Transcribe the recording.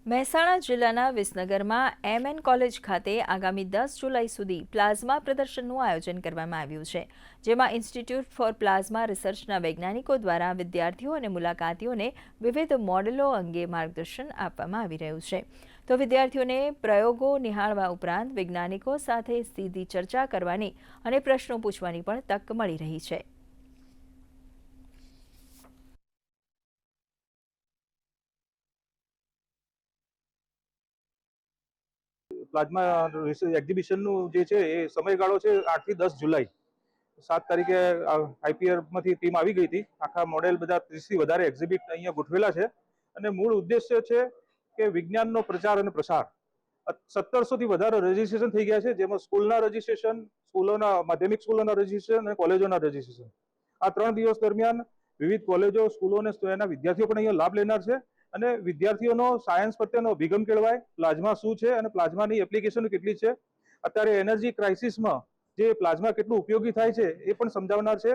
મહેસાણા જિલ્લાના વિસનગરમાં MN college ખાતે આગામી 10 જુલાઈ સુધી પ્લાઝમા પ્રદર્શનનું આયોજન કરવામાં આવ્યું છે, જેમાં ઇન્સ્ટિટ્યૂટ ફોર પ્લાઝમા રિસર્ચના વૈજ્ઞાનિકો દ્વારા વિદ્યાર્થીઓ અને મુલાકાતીઓને વિવિધ મોડેલો અંગે માર્ગદર્શન આપવામાં આવી રહ્યું છે. તો વિદ્યાર્થીઓને પ્રયોગો નિહાળવા ઉપરાંત વૈજ્ઞાનિકો સાથે સીધી ચર્ચા કરવાની અને પ્રશ્નો પૂછવાની પણ તક મળી રહી છે. પ્લાઝમા એક્ઝિબિશનનું જે છે એ સમયગાળો છે 8 થી 10 જુલાઈ. 7 તારીખે આઈપીઆરમાંથી ટીમ આવી ગઈ હતી. આખા મોડેલ બધા 30 થી વધારે એક્ઝિબિટ અહીંયા ગોઠવેલા છે અને મૂળ ઉદ્દેશ્ય છે કે વિજ્ઞાનનો પ્રચાર અને પ્રસાર. 1700 થી વધારે રજીસ્ટ્રેશન થઈ ગયા છે, જેમાં સ્કૂલના રજીસ્ટ્રેશન, સ્કૂલોના માધ્યમિક સ્કૂલોના રજીસ્ટ્રેશન અને કોલેજોના રજીસ્ટ્રેશન. આ 3 દિવસ દરમિયાન વિવિધ કોલેજો, સ્કૂલો અને એના વિદ્યાર્થીઓ પણ અહીંયા લાભ લેનાર છે અને વિદ્યાર્થીઓનો સાયન્સ પ્રત્યેનો અભિગમ કેળવાય, પ્લાઝમા શું છે અને પ્લાઝમાની એપ્લિકેશન કેટલી છે, અત્યારે એનર્જી ક્રાઇસિસમાં જે પ્લાઝમા કેટલું ઉપયોગી થાય છે એ પણ સમજાવનાર છે.